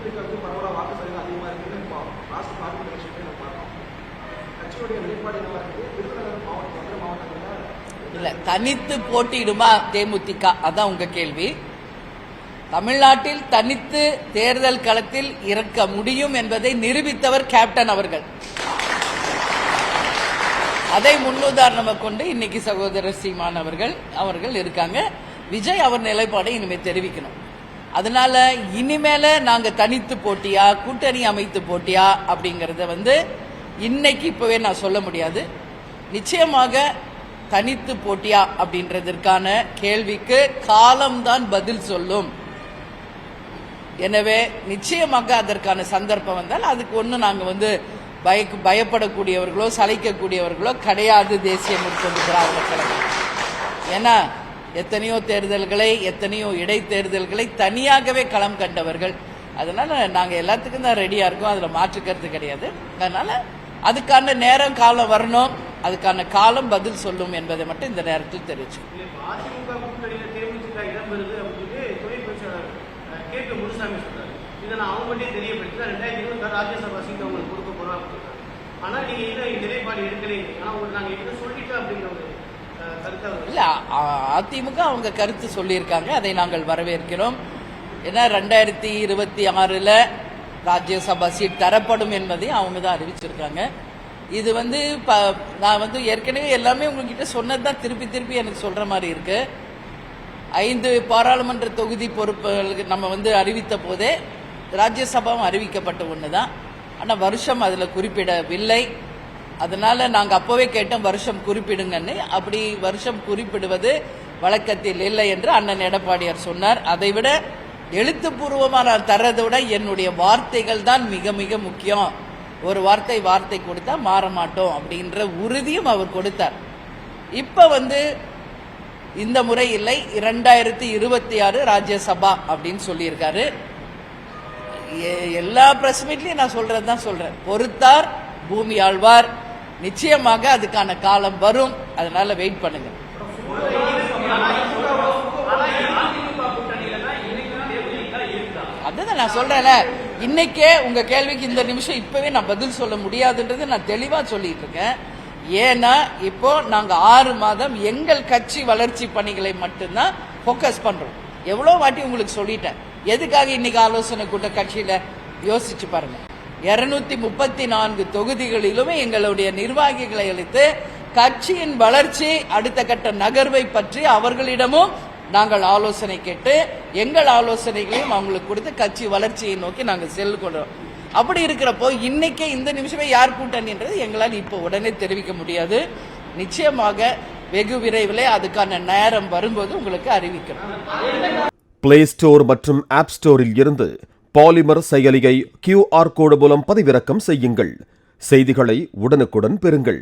தேமுதிகவுக்கு பரவலாக வாக்கு சதவீதம் அதிகமாக இருக்குன்னு இப்போ லாஸ்ட் பார்ட்டி எலெக்ஷன்லேயே நம்ம பார்த்தோம். கட்சியுடைய நிலைப்பாடு என்னவா இருக்குது? விருதுநகர் மாவட்டம் மதுரை மாவட்டங்களில் இல்லை, தனித்து போட்டியிடுமா தேமுதிக? அதான் உங்க கேள்வி. தமிழ்நாட்டில் தனித்து தேர்தல் களத்தில் இருக்க முடியும் என்பதை நிரூபித்தவர் கேப்டன் அவர்கள். அதை முன்னுதாரணமாக கொண்டு இன்னைக்கு சகோதரர் சீமான் அவர்கள் இருக்காங்க. விஜய் அவர் நிலைப்பாடை இனிமே தெரிவிக்கணும். அதனால இனிமேல நாங்க தனித்து போட்டியா கூட்டணி அமைத்து போட்டியா அப்படிங்கறத இன்னைக்கு இப்பவே நான் சொல்ல முடியாது. நிச்சயமாக தனித்து போட்டியா அப்படின்றதற்கான கேள்விக்கு காலம்தான் பதில் சொல்லும். எனவே நிச்சயமாக அதற்கான சந்தர்ப்பம் வந்தால் அதுக்கு ஒண்ணு நாங்க பயப்படக்கூடியவர்களோ சளைக்கக்கூடியவர்களோ கிடையாது. தேசிய முற்போக்கு திராவிட கழகம் ஏன்னா எத்தனையோ தேர்தல்களை எத்தனையோ இடைத்தேர்தல்களை தனியாகவே களம் கண்டவர்கள். அதனால நாங்க எல்லாத்துக்கும் தான் ரெடியா இருக்கோம், அதுல மாற்றுக்கிறது கிடையாது. அதனால அதுக்கான நேரம் காலம் வரணும், அதுக்கான காலம் பதில் சொல்லும் என்பதை மட்டும் இந்த நேரத்தில் தெரிவிச்சு. இல்ல, அதிமுக அவங்க கருத்து சொல்லியிருக்காங்க, அதை நாங்கள் வரவேற்கிறோம். ஏன்னா 2026 ராஜ்யசபா சீட் தரப்படும் என்பதை அவங்க தான் அறிவிச்சிருக்காங்க. இது நான் ஏற்கனவே எல்லாமே உங்ககிட்ட சொன்னதுதான் திருப்பி எனக்கு சொல்ற மாதிரி இருக்கு. 5 பாராளுமன்ற தொகுதி பொறுப்புகளுக்கு நம்ம அறிவித்த போதே ராஜ்யசபாவும் அறிவிக்கப்பட்ட ஒண்ணுதான். ஆனா வருஷம் அதுல குறிப்பிடவில்லை. அதனால நாங்க அப்பவே கேட்டோம் வருஷம் குறிப்பிடுங்கன்னு. அப்படி வருஷம் குறிப்பிடுவது வழக்கத்தில் இல்லை என்று அண்ணன் எடப்பாடியார் சொன்னார். அதைவிட எழுத்துப்பூர்வமா நான் தர்றதை விட என்னுடைய வார்த்தைகள் தான் மிக மிக முக்கியம். ஒரு வார்த்தை கொடுத்தா மாற மாட்டோம் அப்படின்ற உறுதியும் அவர் கொடுத்தார். இப்ப இந்த முறை இல்லை, 2026 ராஜ்யசபா அப்படின்னு சொல்லியிருக்காரு. எல்லா பிரஸ் மீட்லயும் நான் சொல்றதுதான் சொல்றேன், பொறுத்தார் பூமி ஆழ்வார். நிச்சயமாக அதுக்கான காலம் வரும், அதனால வெயிட் பண்ணுங்க. அதுதான் நான் சொல்றேன்ல, இன்னைக்கே உங்க கேள்விக்கு இந்த நிமிஷம் இப்பவே நான் பதில் சொல்ல முடியாதுன்றது நான் தெளிவா சொல்லிட்டு இருக்கேன். ஏன்னா இப்போ நாங்க 6 மாதம் எங்கள் கட்சி வளர்ச்சி பணிகளை மட்டும்தான் போக்கஸ் பண்றோம். எவ்வளவு வாட்டி உங்களுக்கு சொல்லிட்டேன். எதுக்காக இன்னைக்கு ஆலோசனை கூட்ட கட்சியில யோசிச்சு பாருங்க. 234 தொகுதிகளிலுமே எங்களுடைய நிர்வாகிகளை அளித்து கட்சியின் வளர்ச்சி அடுத்த கட்ட நகர்வை பற்றி அவர்களிடமும் நாங்கள் ஆலோசனை கேட்டு எங்கள் ஆலோசனைகளையும் அவங்களுக்கு கொடுத்து கட்சி வளர்ச்சியை நோக்கி நாங்கள் செல்கிறோம். அப்படி இருக்கிறப்போ இன்னைக்கே இந்த நிமிஷமே யார் கூட்டணின்றது எங்களால் இப்போ உடனே தெரிவிக்க முடியாது. நிச்சயமாக வெகு விரைவில் அதுக்கான நேரம் வரும்போது உங்களுக்கு அறிவிக்கிறோம். பிளே ஸ்டோர் மற்றும் ஆப் ஸ்டோரில் இருந்து பாலிமர் செயலியை QR கோடு மூலம் பதிவிறக்கம் செய்யுங்கள். செய்திகளை உடனுக்குடன் பெறுங்கள்.